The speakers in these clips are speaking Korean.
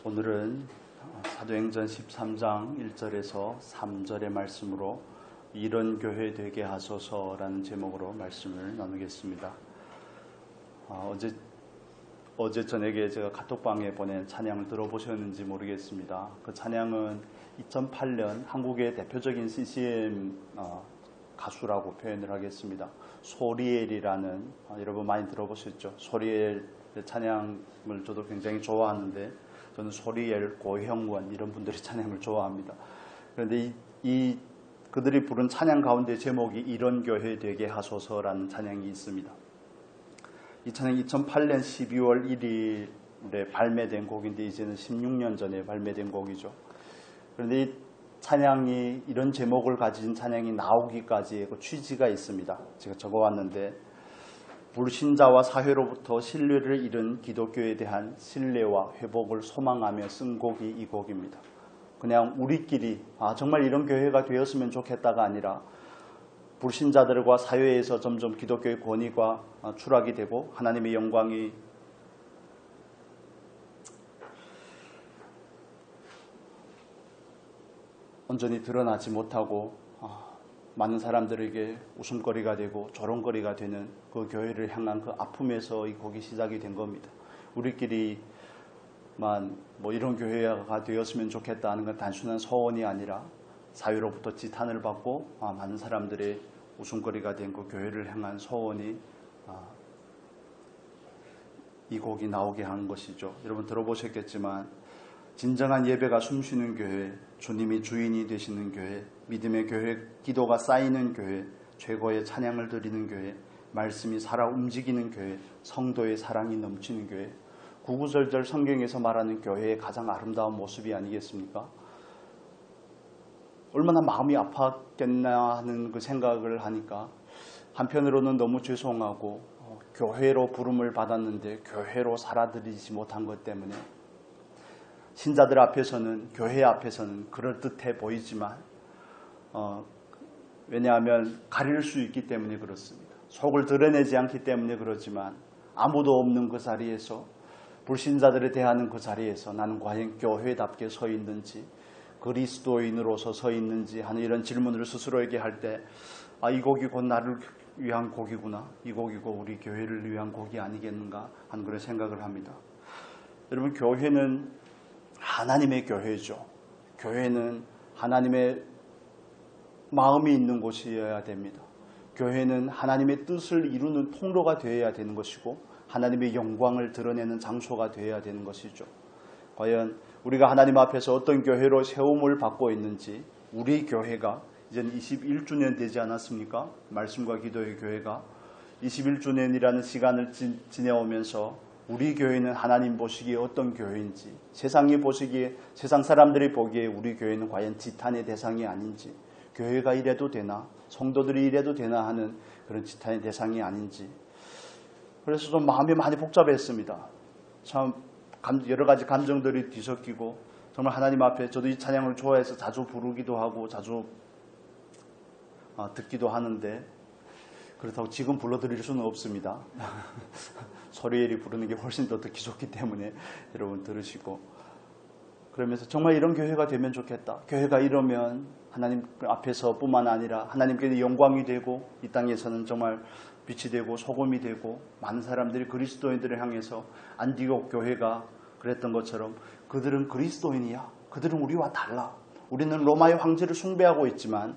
오늘은 사도행전 13장 1절에서 3절의 말씀으로 이런 교회 되게 하소서라는 제목으로 말씀을 나누겠습니다. 어제 저녁에 제가 카톡방에 보낸 찬양을 들어보셨는지 모르겠습니다. 그 찬양은 2008년 한국의 대표적인 CCM 가수라고 표현을 하겠습니다. 소리엘이라는, 여러분 많이 들어보셨죠? 소리엘 찬양을 저도 굉장히 좋아하는데, 저는 소리엘, 고형원 이런 분들의 찬양을 좋아합니다. 그런데 그들이 부른 찬양 가운데 제목이 이런 교회 되게 하소서라는 찬양이 있습니다. 이 찬양이 2008년 12월 1일에 발매된 곡인데 이제는 16년 전에 발매된 곡이죠. 그런데 이 찬양이 이런 제목을 가진 찬양이 나오기까지의 그 취지가 있습니다. 제가 적어왔는데, 불신자와 사회로부터 신뢰를 잃은 기독교에 대한 신뢰와 회복을 소망하며 쓴 곡이 이 곡입니다. 그냥 우리끼리 정말 이런 교회가 되었으면 좋겠다가 아니라 불신자들과 사회에서 점점 기독교의 권위가 추락이 되고 하나님의 영광이 온전히 드러나지 못하고 많은 사람들에게 웃음거리가 되고 조롱거리가 되는 그 교회를 향한 그 아픔에서 이 곡이 시작이 된 겁니다. 우리끼리만 이런 교회가 되었으면 좋겠다 하는 건 단순한 소원이 아니라 사회로부터 지탄을 받고 많은 사람들의 웃음거리가 된 그 교회를 향한 소원이 이 곡이 나오게 한 것이죠. 여러분 들어보셨겠지만 진정한 예배가 숨쉬는 교회, 주님이 주인이 되시는 교회, 믿음의 교회, 기도가 쌓이는 교회, 최고의 찬양을 드리는 교회, 말씀이 살아 움직이는 교회, 성도의 사랑이 넘치는 교회, 구구절절 성경에서 말하는 교회의 가장 아름다운 모습이 아니겠습니까? 얼마나 마음이 아팠겠나 하는 그 생각을 하니까 한편으로는 너무 죄송하고 교회로 부름을 받았는데 교회로 살아들이지 못한 것 때문에 신자들 앞에서는, 교회 앞에서는 그럴듯해 보이지만 왜냐하면 가릴 수 있기 때문에 그렇습니다. 속을 드러내지 않기 때문에 그렇지만 아무도 없는 그 자리에서, 불신자들에 대하는 그 자리에서 나는 과연 교회답게 서 있는지, 그리스도인으로서 서 있는지 하는 이런 질문을 스스로에게 할 때 이 곡이 곧 나를 위한 곡이구나, 이 곡이 곧 우리 교회를 위한 곡이 아니겠는가 하는 그런 생각을 합니다. 여러분, 교회는 하나님의 교회죠. 교회는 하나님의 마음이 있는 곳이어야 됩니다. 교회는 하나님의 뜻을 이루는 통로가 되어야 되는 것이고 하나님의 영광을 드러내는 장소가 되어야 되는 것이죠. 과연 우리가 하나님 앞에서 어떤 교회로 세움을 받고 있는지, 우리 교회가 이제는 21주년 되지 않았습니까? 말씀과 기도의 교회가 21주년이라는 시간을 지내오면서 우리 교회는 하나님 보시기에 어떤 교회인지, 세상이 보시기에, 세상 사람들이 보기에 우리 교회는 과연 지탄의 대상이 아닌지, 교회가 이래도 되나, 성도들이 이래도 되나 하는 그런 지탄의 대상이 아닌지, 그래서 좀 마음이 많이 복잡했습니다. 참 여러 가지 감정들이 뒤섞이고, 정말 하나님 앞에 저도 이 찬양을 좋아해서 자주 부르기도 하고 자주 듣기도 하는데, 그렇다고 지금 불러드릴 수는 없습니다. 소리엘이 부르는 게 훨씬 더 듣기 좋기 때문에 여러분 들으시고, 그러면서 정말 이런 교회가 되면 좋겠다. 교회가 이러면 하나님 앞에서 뿐만 아니라 하나님께 영광이 되고 이 땅에서는 정말 빛이 되고 소금이 되고 많은 사람들이 그리스도인들을 향해서 안디옥 교회가 그랬던 것처럼 그들은 그리스도인이야. 그들은 우리와 달라. 우리는 로마의 황제를 숭배하고 있지만,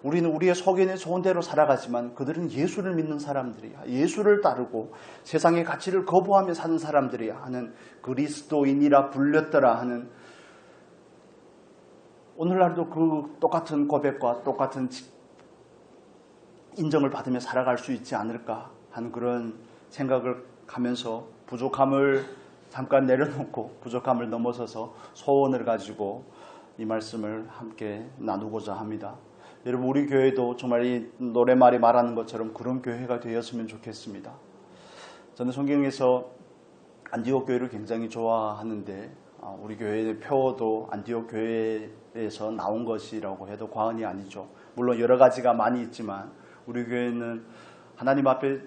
우리는 우리의 속에는 좋은 대로 살아가지만 그들은 예수를 믿는 사람들이야. 예수를 따르고 세상의 가치를 거부하며 사는 사람들이야 하는, 그리스도인이라 불렸더라 하는, 오늘날도 그 똑같은 고백과 똑같은 인정을 받으며 살아갈 수 있지 않을까 하는 그런 생각을 하면서 부족함을 잠깐 내려놓고 부족함을 넘어서서 소원을 가지고 이 말씀을 함께 나누고자 합니다. 여러분, 우리 교회도 정말 이 노래말이 말하는 것처럼 그런 교회가 되었으면 좋겠습니다. 저는 성경에서 안디옥 교회를 굉장히 좋아하는데 우리 교회의 표도 안디옥 교회에서 나온 것이라고 해도 과언이 아니죠. 물론 여러 가지가 많이 있지만 우리 교회는 하나님 앞에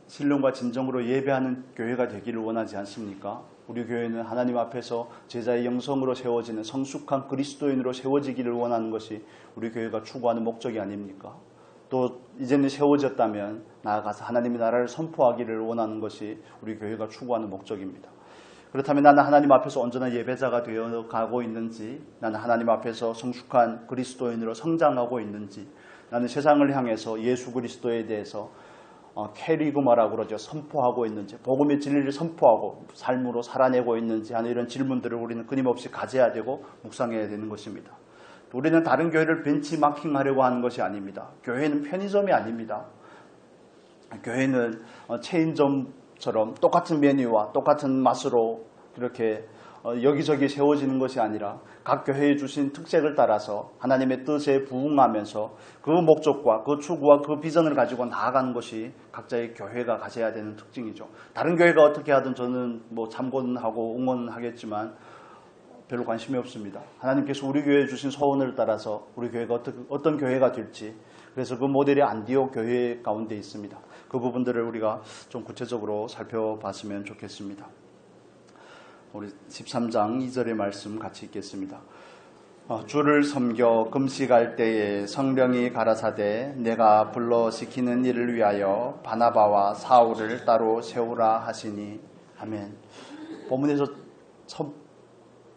신령과 진정으로 예배하는 교회가 되기를 원하지 않습니까? 우리 교회는 하나님 앞에서 제자의 영성으로 세워지는 성숙한 그리스도인으로 세워지기를 원하는 것이 우리 교회가 추구하는 목적이 아닙니까? 또 이제는 세워졌다면 나아가서 하나님의 나라를 선포하기를 원하는 것이 우리 교회가 추구하는 목적입니다. 그렇다면 나는 하나님 앞에서 온전한 예배자가 되어 가고 있는지, 나는 하나님 앞에서 성숙한 그리스도인으로 성장하고 있는지, 나는 세상을 향해서 예수 그리스도에 대해서 캐리그마라고 그러죠. 선포하고 있는지, 복음의 진리를 선포하고 삶으로 살아내고 있는지 하는 이런 질문들을 우리는 끊임없이 가져야 되고 묵상해야 되는 것입니다. 우리는 다른 교회를 벤치마킹하려고 하는 것이 아닙니다. 교회는 편의점이 아닙니다. 교회는 체인점처럼 똑같은 메뉴와 똑같은 맛으로 이렇게 여기저기 세워지는 것이 아니라 각 교회에 주신 특색을 따라서 하나님의 뜻에 부응하면서 그 목적과 그 추구와 그 비전을 가지고 나아가는 것이 각자의 교회가 가져야 되는 특징이죠. 다른 교회가 어떻게 하든 저는 참고는 하고 응원하겠지만 별로 관심이 없습니다. 하나님께서 우리 교회에 주신 소원을 따라서 우리 교회가 어떤 교회가 될지, 그래서 그 모델이 안디옥 교회 가운데 있습니다. 그 부분들을 우리가 좀 구체적으로 살펴봤으면 좋겠습니다. 우리 13장 2절의 말씀 같이 읽겠습니다. 주를 섬겨 금식할 때에 성령이 가라사대 내가 불러 시키는 일을 위하여 바나바와 사울을 따로 세우라 하시니. 아멘. 본문에서 첫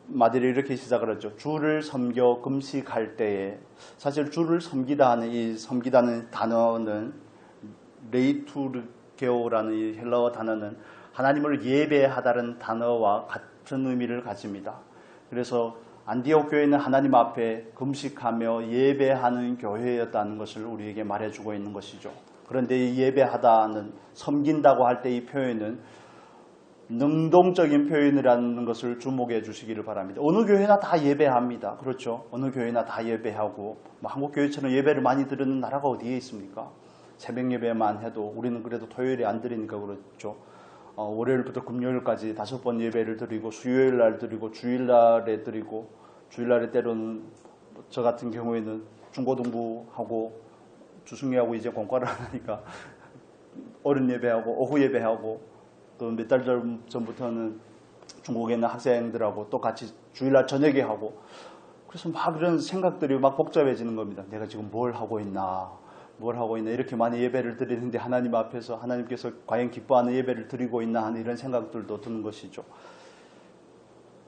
마디를 이렇게 시작을 하죠. 주를 섬겨 금식할 때에, 사실 주를 섬기다 하는 이 섬기다는 단어는 레이투르게오라는 이 헬라어 단어는 하나님을 예배하다는 단어와 같은 의미를 가집니다. 그래서 안디옥 교회는 하나님 앞에 금식하며 예배하는 교회였다는 것을 우리에게 말해주고 있는 것이죠. 그런데 이 예배하다는, 섬긴다고 할 때 이 표현은 능동적인 표현이라는 것을 주목해 주시기를 바랍니다. 어느 교회나 다 예배합니다. 그렇죠? 어느 교회나 다 예배하고, 한국 교회처럼 예배를 많이 드리는 나라가 어디에 있습니까? 새벽 예배만 해도 우리는 그래도 토요일에 안 드리니까 그렇죠. 월요일부터 금요일까지 5번 예배를 드리고, 수요일 날 드리고, 주일날에 드리고, 주일날에 때로는 저 같은 경우에는 중고등부하고 주승리하고 이제 공과를 하니까 어른 예배하고 오후 예배하고, 또 몇 달 전부터는 중국에 있는 학생들하고 또 같이 주일날 저녁에 하고, 그래서 막 그런 생각들이 막 복잡해지는 겁니다. 내가 지금 뭘 하고 있나 이렇게 많이 예배를 드리는데 하나님 앞에서 하나님께서 과연 기뻐하는 예배를 드리고 있나 하는 이런 생각들도 드는 것이죠.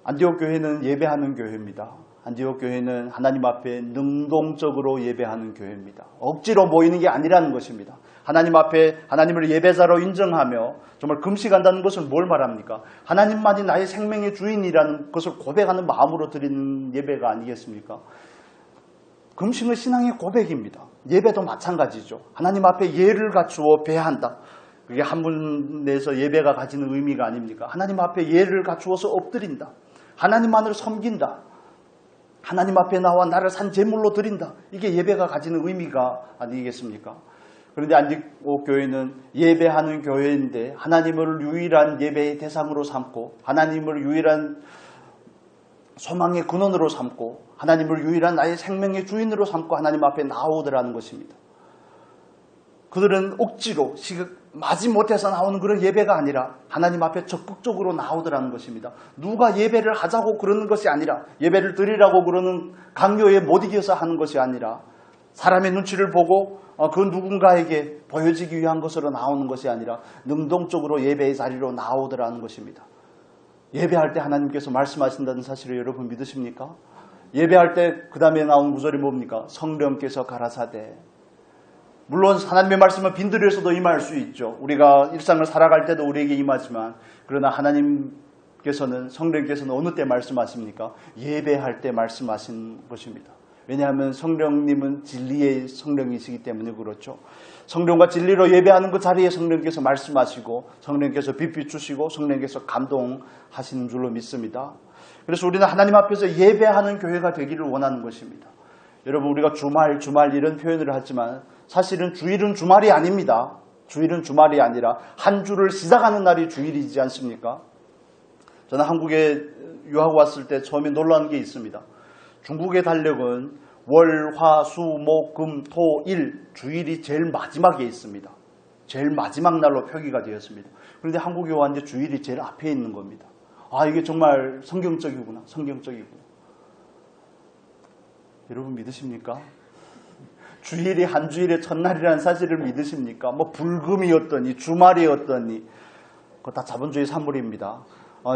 안디옥 교회는 예배하는 교회입니다. 안디옥 교회는 하나님 앞에 능동적으로 예배하는 교회입니다. 억지로 모이는 게 아니라는 것입니다. 하나님 앞에 하나님을 예배자로 인정하며 정말 금식한다는 것을 뭘 말합니까? 하나님만이 나의 생명의 주인이라는 것을 고백하는 마음으로 드리는 예배가 아니겠습니까? 금식은 신앙의 고백입니다. 예배도 마찬가지죠. 하나님 앞에 예를 갖추어 배한다. 그게 한문에서 예배가 가지는 의미가 아닙니까? 하나님 앞에 예를 갖추어서 엎드린다. 하나님만을 섬긴다. 하나님 앞에 나와 나를 산 제물로 드린다. 이게 예배가 가지는 의미가 아니겠습니까? 그런데 안디옥 교회는 예배하는 교회인데 하나님을 유일한 예배의 대상으로 삼고, 하나님을 유일한 소망의 근원으로 삼고, 하나님을 유일한 나의 생명의 주인으로 삼고 하나님 앞에 나오더라는 것입니다. 그들은 억지로 마지 못해서 나오는 그런 예배가 아니라 하나님 앞에 적극적으로 나오더라는 것입니다. 누가 예배를 하자고 그러는 것이 아니라, 예배를 드리라고 그러는 강요에 못 이겨서 하는 것이 아니라, 사람의 눈치를 보고 그 누군가에게 보여지기 위한 것으로 나오는 것이 아니라 능동적으로 예배의 자리로 나오더라는 것입니다. 예배할 때 하나님께서 말씀하신다는 사실을 여러분 믿으십니까? 예배할 때 그 다음에 나온 구절이 뭡니까? 성령께서 가라사대. 물론 하나님의 말씀은 빈들에서도 임할 수 있죠. 우리가 일상을 살아갈 때도 우리에게 임하지만, 그러나 하나님께서는, 성령께서는 어느 때 말씀하십니까? 예배할 때 말씀하신 것입니다. 왜냐하면 성령님은 진리의 성령이시기 때문에 그렇죠. 성령과 진리로 예배하는 그 자리에 성령께서 말씀하시고, 성령께서 빛 주시고, 성령께서 감동하시는 줄로 믿습니다. 그래서 우리는 하나님 앞에서 예배하는 교회가 되기를 원하는 것입니다. 여러분, 우리가 주말 이런 표현을 하지만 사실은 주일은 주말이 아닙니다. 주일은 주말이 아니라 한 주를 시작하는 날이 주일이지 않습니까? 저는 한국에 유학 왔을 때 처음에 놀라는 게 있습니다. 중국의 달력은 월, 화, 수, 목, 금, 토, 일, 주일이 제일 마지막에 있습니다. 제일 마지막 날로 표기가 되었습니다. 그런데 한국에 왔는데 주일이 제일 앞에 있는 겁니다. 아, 이게 정말 성경적이구나, 성경적이구나. 여러분 믿으십니까? 주일이 한 주일의 첫날이라는 사실을 믿으십니까? 뭐 불금이었더니 주말이었더니 그거 다 자본주의 산물입니다.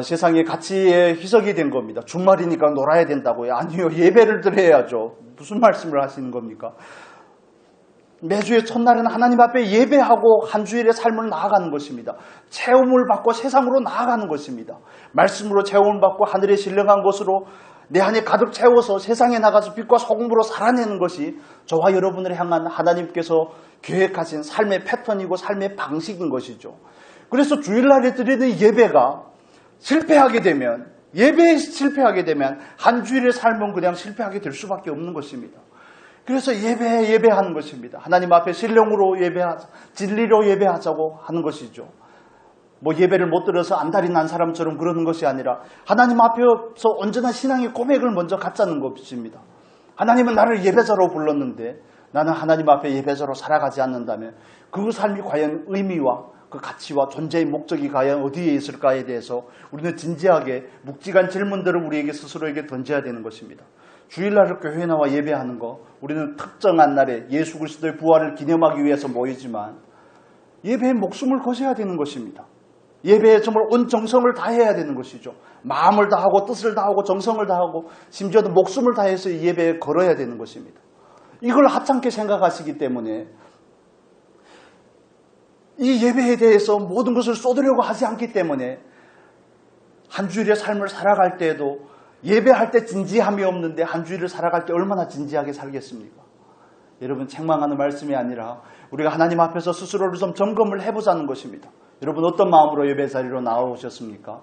세상의 가치에 희석이 된 겁니다. 주말이니까 놀아야 된다고요? 아니요, 예배를 드려야죠. 무슨 말씀을 하시는 겁니까? 매주의 첫날은 하나님 앞에 예배하고 한 주일의 삶을 나아가는 것입니다. 체험을 받고 세상으로 나아가는 것입니다. 말씀으로 체험을 받고 하늘에 신령한 것으로 내 안에 가득 채워서 세상에 나가서 빛과 소금으로 살아내는 것이 저와 여러분을 향한 하나님께서 계획하신 삶의 패턴이고 삶의 방식인 것이죠. 그래서 주일날에 드리는 예배가 실패하게 되면, 예배에 실패하게 되면 한 주일의 삶은 그냥 실패하게 될 수밖에 없는 것입니다. 그래서 예배하는 것입니다. 하나님 앞에 신령으로 예배하자, 진리로 예배하자고 하는 것이죠. 뭐 예배를 못 들어서 안달이 난 사람처럼 그러는 것이 아니라 하나님 앞에서 온전한 신앙의 고백을 먼저 갖자는 것입니다. 하나님은 나를 예배자로 불렀는데 나는 하나님 앞에 예배자로 살아가지 않는다면 그 삶이 과연 의미와 그 가치와 존재의 목적이 과연 어디에 있을까에 대해서 우리는 진지하게 묵직한 질문들을 우리에게 스스로에게 던져야 되는 것입니다. 주일날 교회에 나와 예배하는 거, 우리는 특정한 날에 예수 그리스도의 부활을 기념하기 위해서 모이지만 예배에 목숨을 거셔야 되는 것입니다. 예배에 정말 온 정성을 다해야 되는 것이죠. 마음을 다하고 뜻을 다하고 정성을 다하고 심지어는 목숨을 다해서 이 예배에 걸어야 되는 것입니다. 이걸 하찮게 생각하시기 때문에 이 예배에 대해서 모든 것을 쏟으려고 하지 않기 때문에 한 주일의 삶을 살아갈 때에도 예배할 때 진지함이 없는데 한 주일을 살아갈 때 얼마나 진지하게 살겠습니까? 여러분, 책망하는 말씀이 아니라 우리가 하나님 앞에서 스스로를 좀 점검을 해보자는 것입니다. 여러분, 어떤 마음으로 예배 자리로 나오셨습니까?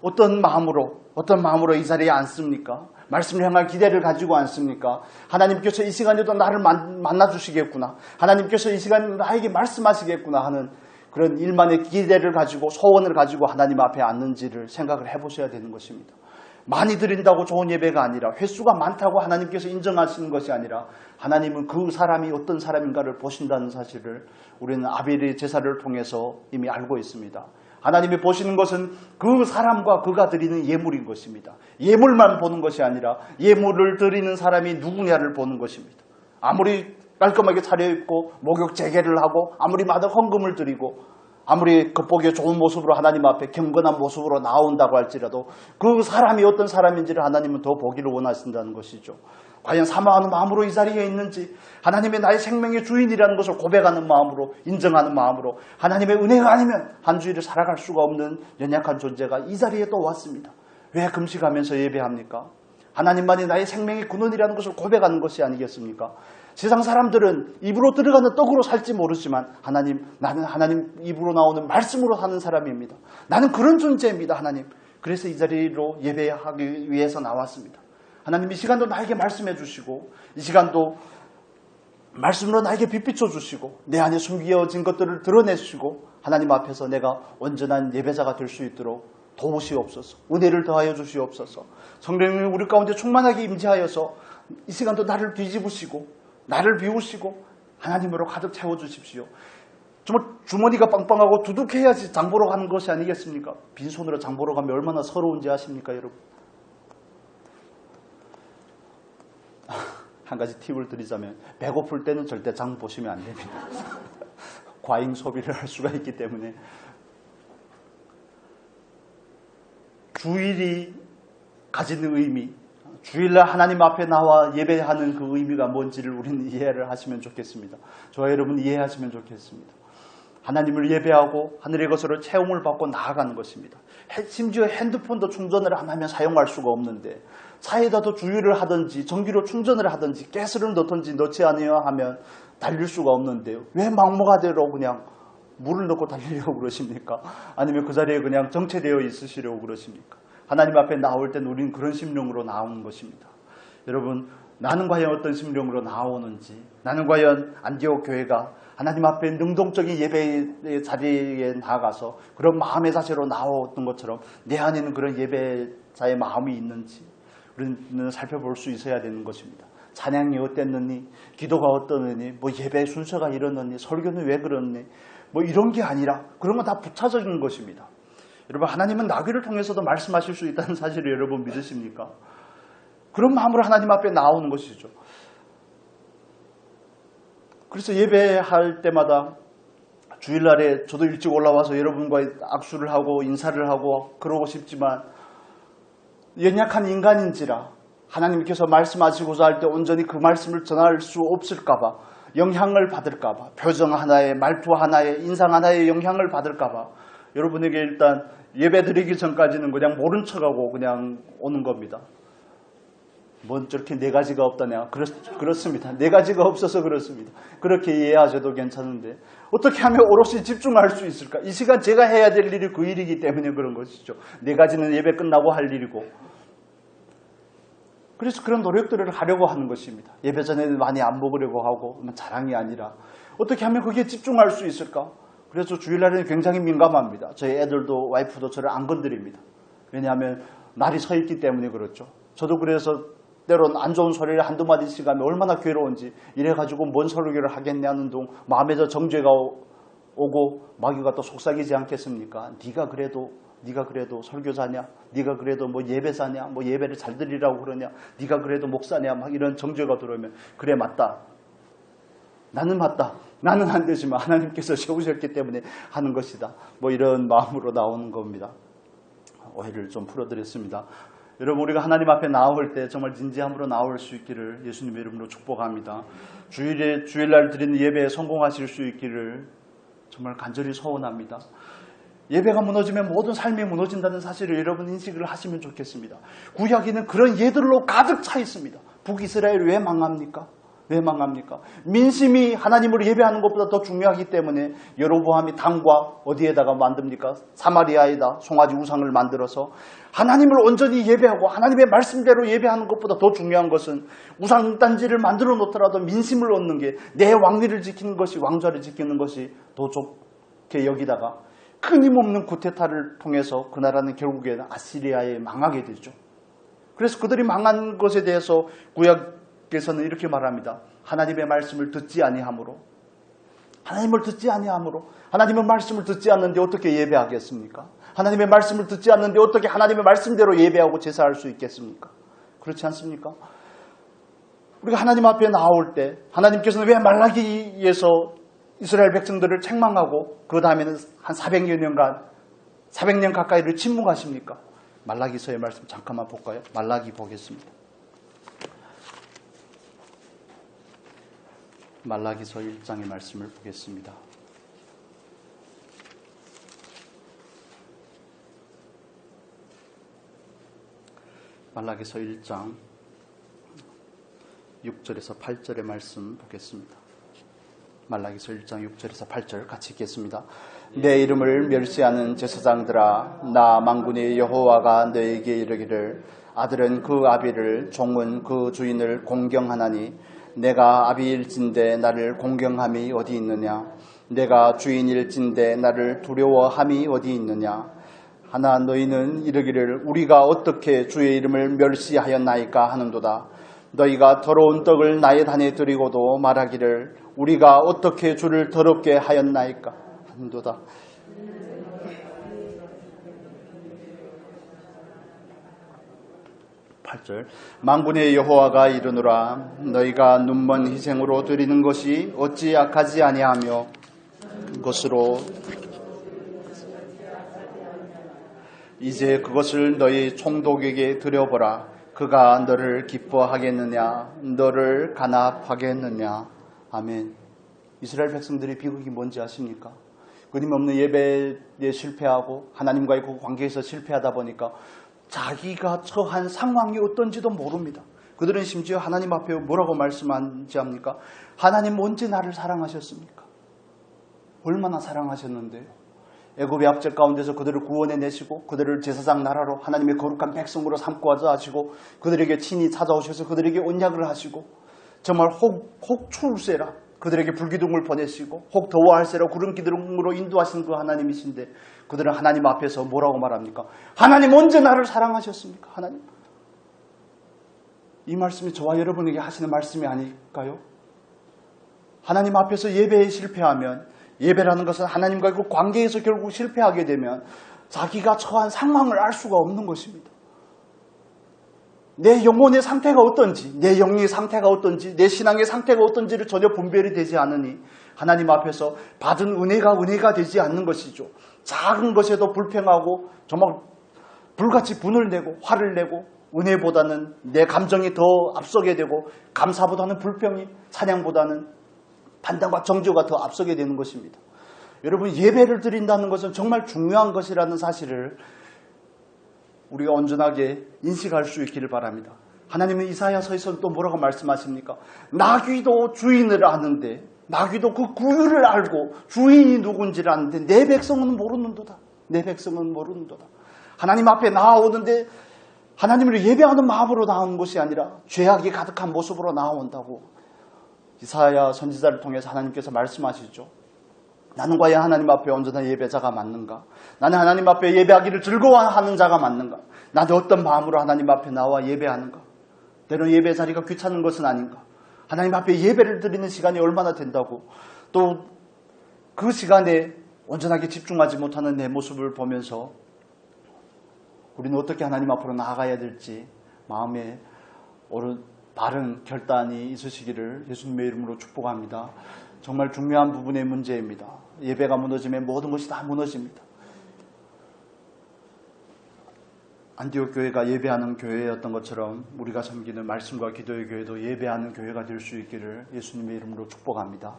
어떤 마음으로 이 자리에 앉습니까? 말씀을 향한 기대를 가지고 앉습니까? 하나님께서 이 시간에도 나를 만나주시겠구나. 하나님께서 이 시간에 나에게 말씀하시겠구나 하는 그런 일만의 기대를 가지고 소원을 가지고 하나님 앞에 앉는지를 생각을 해보셔야 되는 것입니다. 많이 드린다고 좋은 예배가 아니라 횟수가 많다고 하나님께서 인정하시는 것이 아니라 하나님은 그 사람이 어떤 사람인가를 보신다는 사실을 우리는 아벨의 제사를 통해서 이미 알고 있습니다. 하나님이 보시는 것은 그 사람과 그가 드리는 예물인 것입니다. 예물만 보는 것이 아니라 예물을 드리는 사람이 누구냐를 보는 것입니다. 아무리 깔끔하게 차려입고 목욕 재개를 하고 아무리 많은 헌금을 드리고 아무리 겉보기에 좋은 모습으로 하나님 앞에 경건한 모습으로 나온다고 할지라도 그 사람이 어떤 사람인지를 하나님은 더 보기를 원하신다는 것이죠. 과연 사모하는 마음으로 이 자리에 있는지, 하나님의 나의 생명의 주인이라는 것을 고백하는 마음으로, 인정하는 마음으로, 하나님의 은혜가 아니면 한 주일을 살아갈 수가 없는 연약한 존재가 이 자리에 또 왔습니다. 왜 금식하면서 예배합니까? 하나님만이 나의 생명의 근원이라는 것을 고백하는 것이 아니겠습니까? 세상 사람들은 입으로 들어가는 떡으로 살지 모르지만 나는 하나님 입으로 나오는 말씀으로 사는 사람입니다. 나는 그런 존재입니다, 하나님. 그래서 이 자리로 예배하기 위해서 나왔습니다. 하나님, 이 시간도 나에게 말씀해 주시고 이 시간도 말씀으로 나에게 빛비춰 주시고 내 안에 숨겨진 것들을 드러내시고 하나님 앞에서 내가 온전한 예배자가 될 수 있도록 도우시옵소서. 은혜를 더하여 주시옵소서. 성령님 우리 가운데 충만하게 임재하여서 이 시간도 나를 뒤집으시고 나를 비우시고 하나님으로 가득 채워주십시오. 정말 주머니가 빵빵하고 두둑해야지 장보러 가는 것이 아니겠습니까? 빈손으로 장보러 가면 얼마나 서러운지 아십니까, 여러분? 한 가지 팁을 드리자면 배고플 때는 절대 장 보시면 안 됩니다. 과잉 소비를 할 수가 있기 때문에. 주일이 가지는 의미, 주일날 하나님 앞에 나와 예배하는 그 의미가 뭔지를 우리는 이해를 하시면 좋겠습니다. 저와 여러분 이해하시면 좋겠습니다. 하나님을 예배하고 하늘의 것으로 체험을 받고 나아가는 것입니다. 심지어 핸드폰도 충전을 안 하면 사용할 수가 없는데 차에다도 주유를 하든지 전기로 충전을 하든지 가스를 넣든지 넣지 않으려 하면 달릴 수가 없는데요. 왜 막무가내로 그냥 물을 넣고 달리려고 그러십니까? 아니면 그 자리에 그냥 정체되어 있으시려고 그러십니까? 하나님 앞에 나올 때는 우리는 그런 심령으로 나오는 것입니다. 여러분, 나는 과연 어떤 심령으로 나오는지, 나는 과연 안디옥 교회가 하나님 앞에 능동적인 예배의 자리에 나아가서 그런 마음의 자세로 나왔던 것처럼 내 안에는 그런 예배자의 마음이 있는지 우리는 살펴볼 수 있어야 되는 것입니다. 찬양이 어땠느니, 기도가 어떠느니, 뭐 예배의 순서가 이러느니, 설교는 왜 그러느니, 뭐 이런 게 아니라 그런 건 다 부차적인 것입니다. 여러분, 하나님은 나귀를 통해서도 말씀하실 수 있다는 사실을 여러분 믿으십니까? 그런 마음으로 하나님 앞에 나오는 것이죠. 그래서 예배할 때마다 주일날에 저도 일찍 올라와서 여러분과 악수를 하고 인사를 하고 그러고 싶지만 연약한 인간인지라 하나님께서 말씀하시고자 할 때 온전히 그 말씀을 전할 수 없을까봐, 영향을 받을까봐, 표정 하나에, 말투 하나에, 인상 하나에 영향을 받을까봐 여러분에게 일단 예배 드리기 전까지는 그냥 모른 척하고 그냥 오는 겁니다. 뭔 저렇게 네 가지가 없다냐. 그렇습니다. 네 가지가 없어서 그렇습니다. 그렇게 이해하셔도 괜찮은데 어떻게 하면 오롯이 집중할 수 있을까? 이 시간 제가 해야 될 일이 그 일이기 때문에 그런 것이죠. 네 가지는 예배 끝나고 할 일이고. 그래서 그런 노력들을 하려고 하는 것입니다. 예배 전에 많이 안 먹으려고 하고 자랑이 아니라 어떻게 하면 그게 집중할 수 있을까? 그래서 주일날에는 굉장히 민감합니다. 저희 애들도 와이프도 저를 안 건드립니다. 왜냐하면 날이 서 있기 때문에 그렇죠. 저도 그래서 때론 안 좋은 소리를 한두 마디씩 하면 얼마나 괴로운지 이래가지고 뭔 설교를 하겠냐는 둥 마음에서 정죄가 오고 마귀가 또 속삭이지 않겠습니까? 네가 그래도 설교자냐? 네가 그래도 뭐 예배사냐? 뭐 예배를 잘 드리라고 그러냐? 네가 그래도 목사냐? 막 이런 정죄가 들어오면 그래 맞다. 나는 맞다. 나는 안 되지만 하나님께서 세우셨기 때문에 하는 것이다. 뭐 이런 마음으로 나오는 겁니다. 오해를 좀 풀어드렸습니다. 여러분, 우리가 하나님 앞에 나올 때 정말 진지함으로 나올 수 있기를 예수님의 이름으로 축복합니다. 주일날 드리는 예배에 성공하실 수 있기를 정말 간절히 소원합니다. 예배가 무너지면 모든 삶이 무너진다는 사실을 여러분 인식을 하시면 좋겠습니다. 구약에는 그런 예들로 가득 차 있습니다. 북이스라엘 왜 망합니까? 왜 망합니까? 민심이 하나님을 예배하는 것보다 더 중요하기 때문에 여로보암이 당과 어디에다가 만듭니까? 사마리아에다 송아지 우상을 만들어서 하나님을 온전히 예배하고 하나님의 말씀대로 예배하는 것보다 더 중요한 것은 우상단지를 만들어 놓더라도 민심을 얻는 게 내 왕위를 지키는 것이, 왕좌를 지키는 것이 더 좋게 여기다가 끊임없는 구테타를 통해서 그 나라는 결국에는 아시리아에 망하게 되죠. 그래서 그들이 망한 것에 대해서 구약에서는 이렇게 말합니다. 하나님의 말씀을 듣지 아니함으로, 하나님의 말씀을 듣지 않는데 어떻게 예배하겠습니까? 하나님의 말씀을 듣지 않는데 어떻게 하나님의 말씀대로 예배하고 제사할 수 있겠습니까? 그렇지 않습니까? 우리가 하나님 앞에 나올 때 하나님께서는 왜 말라기에서 이스라엘 백성들을 책망하고 그 다음에는 한 400년 가까이를 침묵하십니까? 말라기서의 말씀 잠깐만 볼까요? 말라기 보겠습니다. 말라기서 1장의 말씀을 보겠습니다. 말라기서 1장 6절에서 8절의 말씀 보겠습니다. 말라기서 1장 6절에서 8절 같이 읽겠습니다. 내 이름을 멸시하는 제사장들아, 나 만군의 여호와가 너에게 이르기를 아들은 그 아비를, 종은 그 주인을 공경하나니 내가 아비일진데 나를 공경함이 어디 있느냐? 내가 주인일진데 나를 두려워함이 어디 있느냐? 하나 너희는 이르기를 우리가 어떻게 주의 이름을 멸시하였나이까 하는도다. 너희가 더러운 떡을 나의 단에 드리고도 말하기를 우리가 어떻게 주를 더럽게 하였나이까 하는도다. 만군의 여호와가 이르노라 너희가 눈먼 희생으로 드리는 것이 어찌 악하지 아니하며 그것으로 이제 그것을 너희 총독에게 드려보라. 그가 너를 기뻐하겠느냐 너를 간합하겠느냐. 아멘. 이스라엘 백성들의 비극이 뭔지 아십니까? 끊임없는 예배에 실패하고 하나님과의 그 관계에서 실패하다 보니까 자기가 처한 상황이 어떤지도 모릅니다. 그들은 심지어 하나님 앞에 뭐라고 말씀하지 합니까? 하나님 언제 나를 사랑하셨습니까? 얼마나 사랑하셨는데요? 애굽의 압제 가운데서 그들을 구원해내시고 그들을 제사장 나라로 하나님의 거룩한 백성으로 삼고자 하시고 그들에게 친히 찾아오셔서 그들에게 언약을 하시고 정말 혹 추울세라 그들에게 불기둥을 보내시고 혹 더워할세라 구름 기둥으로 인도하신 그 하나님이신데 그들은 하나님 앞에서 뭐라고 말합니까? 하나님 언제 나를 사랑하셨습니까? 하나님. 이 말씀이 저와 여러분에게 하시는 말씀이 아닐까요? 하나님 앞에서 예배에 실패하면 예배라는 것은 하나님과의 그 관계에서 결국 실패하게 되면 자기가 처한 상황을 알 수가 없는 것입니다. 내 영혼의 상태가 어떤지, 내 영의 상태가 어떤지, 내 신앙의 상태가 어떤지를 전혀 분별이 되지 않으니 하나님 앞에서 받은 은혜가 되지 않는 것이죠. 작은 것에도 불평하고 정말 불같이 분을 내고 화를 내고 은혜보다는 내 감정이 더 앞서게 되고 감사보다는 불평이, 찬양보다는 판단과 정죄가 더 앞서게 되는 것입니다. 여러분, 예배를 드린다는 것은 정말 중요한 것이라는 사실을 우리가 온전하게 인식할 수 있기를 바랍니다. 하나님은 이사야서에서 또 뭐라고 말씀하십니까? 나귀도 주인을 아는데, 나귀도 그 구유를 알고 주인이 누군지를 아는데 내 백성은 모르는도다. 내 백성은 모르는도다. 하나님 앞에 나아오는데 하나님을 예배하는 마음으로 나오는 것이 아니라 죄악이 가득한 모습으로 나온다고 이사야 선지자를 통해서 하나님께서 말씀하시죠. 나는 과연 하나님 앞에 온전한 예배자가 맞는가? 나는 하나님 앞에 예배하기를 즐거워하는 자가 맞는가? 나도 어떤 마음으로 하나님 앞에 나와 예배하는가? 때론 예배 자리가 귀찮은 것은 아닌가? 하나님 앞에 예배를 드리는 시간이 얼마나 된다고? 또 그 시간에 온전하게 집중하지 못하는 내 모습을 보면서 우리는 어떻게 하나님 앞으로 나아가야 될지 마음에 옳은 바른 결단이 있으시기를 예수님의 이름으로 축복합니다. 정말 중요한 부분의 문제입니다. 예배가 무너지면 모든 것이 다 무너집니다. 안디옥 교회가 예배하는 교회였던 것처럼 우리가 섬기는 말씀과 기도의 교회도 예배하는 교회가 될 수 있기를 예수님의 이름으로 축복합니다.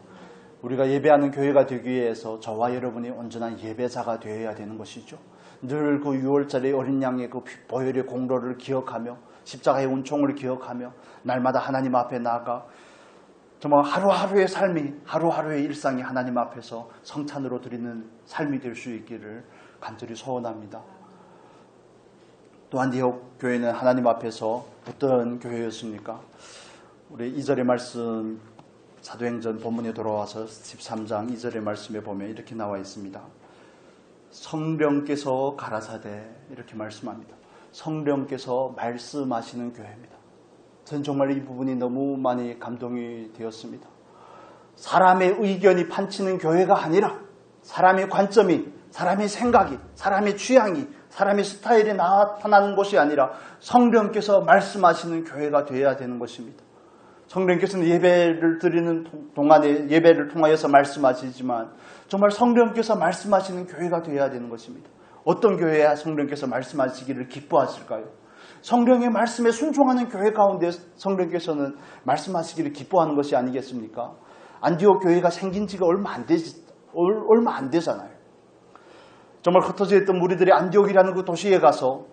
우리가 예배하는 교회가 되기 위해서 저와 여러분이 온전한 예배자가 되어야 되는 것이죠. 늘 그 6월절의 어린 양의 그 보혈의 공로를 기억하며 십자가의 은총을 기억하며 날마다 하나님 앞에 나아가 정말 하루하루의 삶이, 하루하루의 일상이 하나님 앞에서 성찬으로 드리는 삶이 될 수 있기를 간절히 소원합니다. 또 안디옥 교회는 하나님 앞에서 어떤 교회였습니까? 우리 2절의 말씀, 사도행전 본문에 돌아와서 13장 2절의 말씀에 보면 이렇게 나와 있습니다. 성령께서 가라사대, 이렇게 말씀합니다. 성령께서 말씀하시는 교회입니다. 저는 정말 이 부분이 너무 많이 감동이 되었습니다. 사람의 의견이 판치는 교회가 아니라 사람의 관점이, 사람의 생각이, 사람의 취향이, 사람의 스타일이 나타나는 것이 아니라 성령께서 말씀하시는 교회가 되어야 되는 것입니다. 성령께서는 예배를 드리는 동안에 예배를 통하여서 말씀하시지만 정말 성령께서 말씀하시는 교회가 되어야 되는 것입니다. 어떤 교회야 성령께서 말씀하시기를 기뻐하실까요? 성령의 말씀에 순종하는 교회 가운데 성령께서는 말씀하시기를 기뻐하는 것이 아니겠습니까? 안디옥 교회가 생긴 지가 얼마 안 되잖아요. 정말 흩어져 있던 무리들이 안디옥이라는 그 도시에 가서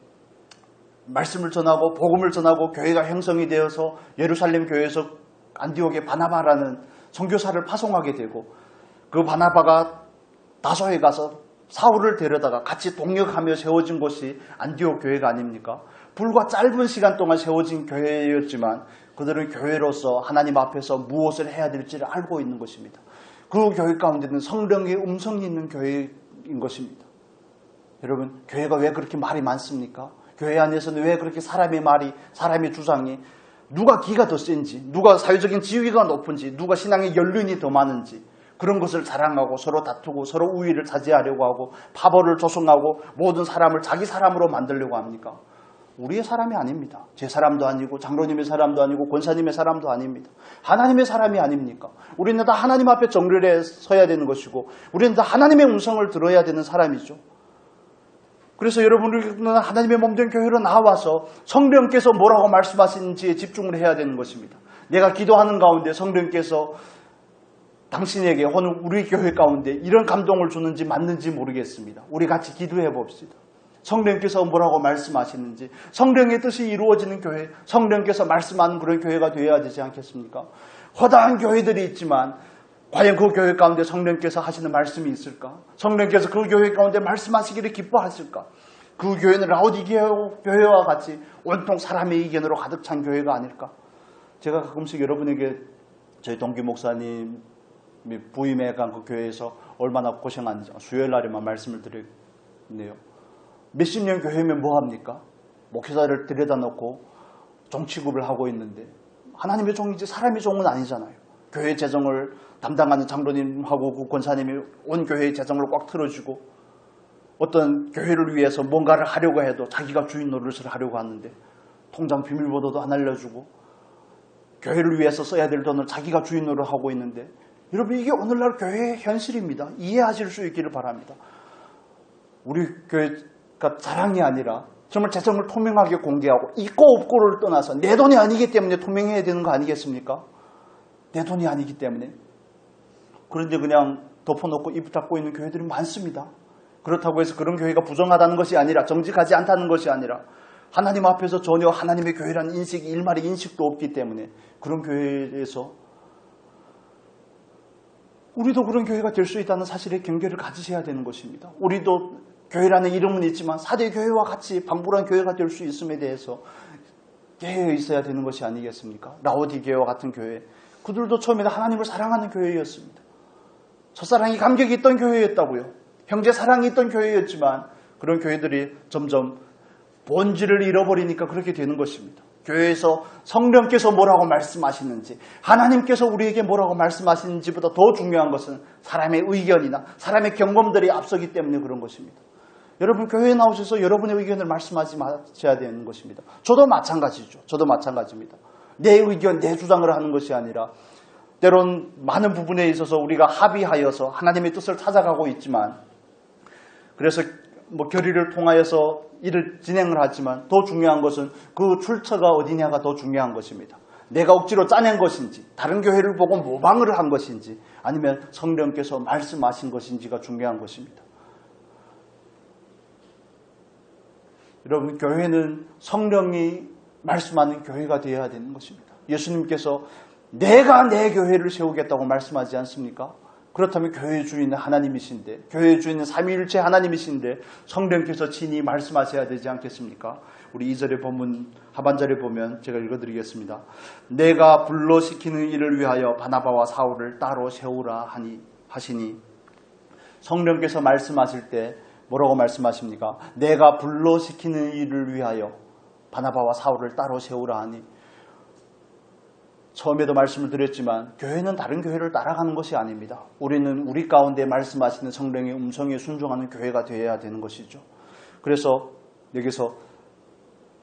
말씀을 전하고 복음을 전하고 교회가 형성이 되어서 예루살렘 교회에서 안디옥의 바나바라는 선교사를 파송하게 되고 그 바나바가 다소에 가서 사울을 데려다가 같이 동역하며 세워진 곳이 안디옥 교회가 아닙니까? 불과 짧은 시간 동안 세워진 교회였지만 그들은 교회로서 하나님 앞에서 무엇을 해야 될지를 알고 있는 것입니다. 그 교회 가운데는 성령의 음성이 있는 교회인 것입니다. 여러분, 교회가 왜 그렇게 말이 많습니까? 교회 안에서는 왜 그렇게 사람의 말이, 사람의 주장이 누가 기가 더 센지, 누가 사회적인 지위가 높은지, 누가 신앙의 연륜이 더 많은지 그런 것을 자랑하고 서로 다투고 서로 우위를 차지하려고 하고 파벌을 조성하고 모든 사람을 자기 사람으로 만들려고 합니까? 우리의 사람이 아닙니다. 제 사람도 아니고 장로님의 사람도 아니고 권사님의 사람도 아닙니다. 하나님의 사람이 아닙니까? 우리는 다 하나님 앞에 정결에 서야 되는 것이고 우리는 다 하나님의 음성을 들어야 되는 사람이죠. 그래서 여러분은 하나님의 몸된 교회로 나와서 성령께서 뭐라고 말씀하시는지에 집중을 해야 되는 것입니다. 내가 기도하는 가운데 성령께서 당신에게 혹은 우리 교회 가운데 이런 감동을 주는지 맞는지 모르겠습니다. 우리 같이 기도해 봅시다. 성령께서 뭐라고 말씀하시는지, 성령의 뜻이 이루어지는 교회, 성령께서 말씀하는 그런 교회가 되어야 되지 않겠습니까? 허다한 교회들이 있지만 과연 그 교회 가운데 성령께서 하시는 말씀이 있을까? 성령께서 그 교회 가운데 말씀하시기를 기뻐하실까? 그 교회는 라오디 교회와 같이 온통 사람의 의견으로 가득 찬 교회가 아닐까? 제가 가끔씩 여러분에게 저희 동기 목사님 부임해 간 그 교회에서 얼마나 고생하는지 수요일 날에만 말씀을 드리네요. 몇십 년 교회면 뭐합니까? 목회자를 들여다 놓고 종 취급을 하고 있는데 하나님의 종이지 사람의 종은 아니잖아요. 교회 재정을 담당하는 장로님하고 그 권사님이 온 교회의 재정을 꽉 틀어주고 어떤 교회를 위해서 뭔가를 하려고 해도 자기가 주인 노릇을 하려고 하는데 통장 비밀번호도 안 알려주고 교회를 위해서 써야 될 돈을 자기가 주인 노릇을 하고 있는데 여러분 이게 오늘날 교회의 현실입니다. 이해하실 수 있기를 바랍니다. 우리 교회가 자랑이 아니라 정말 재정을 투명하게 공개하고 있고 없고를 떠나서 내 돈이 아니기 때문에 투명해야 되는 거 아니겠습니까? 내 돈이 아니기 때문에. 그런데 그냥 덮어놓고 입 닫고 있는 교회들이 많습니다. 그렇다고 해서 그런 교회가 부정하다는 것이 아니라 정직하지 않다는 것이 아니라 하나님 앞에서 전혀 하나님의 교회라는 인식, 일말의 인식도 없기 때문에 그런 교회에서 우리도 그런 교회가 될 수 있다는 사실의 경계를 가지셔야 되는 것입니다. 우리도 교회라는 이름은 있지만 4대 교회와 같이 방불한 교회가 될 수 있음에 대해서 깨어 있어야 되는 것이 아니겠습니까? 라오디게와 같은 교회, 그들도 처음에는 하나님을 사랑하는 교회였습니다. 첫사랑이 감격이 있던 교회였다고요. 형제 사랑이 있던 교회였지만 그런 교회들이 점점 본질을 잃어버리니까 그렇게 되는 것입니다. 교회에서 성령께서 뭐라고 말씀하시는지, 하나님께서 우리에게 뭐라고 말씀하시는지보다 더 중요한 것은 사람의 의견이나 사람의 경험들이 앞서기 때문에 그런 것입니다. 여러분 교회에 나오셔서 여러분의 의견을 말씀하지 마셔야 되는 것입니다. 저도 마찬가지죠. 저도 마찬가지입니다. 내 의견, 내 주장을 하는 것이 아니라 때론 많은 부분에 있어서 우리가 합의하여서 하나님의 뜻을 찾아가고 있지만 그래서 결의를 통하여서 일을 진행을 하지만 더 중요한 것은 그 출처가 어디냐가 더 중요한 것입니다. 내가 억지로 짜낸 것인지 다른 교회를 보고 모방을 한 것인지 아니면 성령께서 말씀하신 것인지가 중요한 것입니다. 여러분 교회는 성령이 말씀하는 교회가 되어야 되는 것입니다. 예수님께서 내가 내 교회를 세우겠다고 말씀하지 않습니까? 그렇다면 교회의 주인은 하나님이신데 교회의 주인은 삼위일체 하나님이신데 성령께서 친히 말씀하셔야 되지 않겠습니까? 우리 2절의 본문 하반절에 보면 제가 읽어드리겠습니다. 내가 불러시키는 일을 위하여 바나바와 사울을 따로 세우라 하시니 성령께서 말씀하실 때 뭐라고 말씀하십니까? 내가 불러시키는 일을 위하여 바나바와 사울을 따로 세우라 하니 처음에도 말씀을 드렸지만 교회는 다른 교회를 따라가는 것이 아닙니다. 우리는 우리 가운데 말씀하시는 성령의 음성에 순종하는 교회가 되어야 되는 것이죠. 그래서 여기서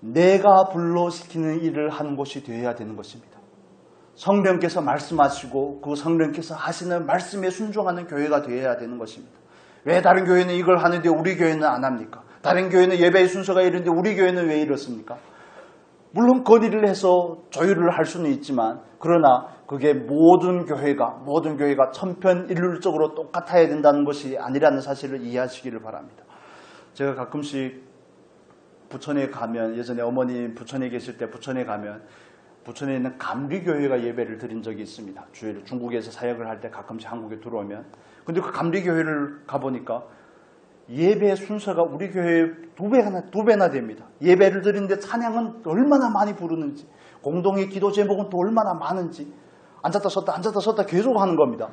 내가 불러시키는 일을 하는 것이 되어야 되는 것입니다. 성령께서 말씀하시고 그 성령께서 하시는 말씀에 순종하는 교회가 되어야 되는 것입니다. 왜 다른 교회는 이걸 하는데 우리 교회는 안 합니까? 다른 교회는 예배의 순서가 이런데 우리 교회는 왜 이렇습니까? 물론 건의를 해서 조율을 할 수는 있지만 그러나 그게 모든 교회가 천편일률적으로 똑같아야 된다는 것이 아니라는 사실을 이해하시기를 바랍니다. 제가 가끔씩 부천에 가면 예전에 어머니 부천에 계실 때 부천에 가면 부천에 있는 감리교회가 예배를 드린 적이 있습니다. 주일을 중국에서 사역을 할 때 가끔씩 한국에 들어오면 근데 그 감리교회를 가보니까 예배 순서가 우리 교회에 두 배나 됩니다. 예배를 드리는데 찬양은 얼마나 많이 부르는지 공동의 기도 제목은 또 얼마나 많은지 앉았다 섰다 계속 하는 겁니다.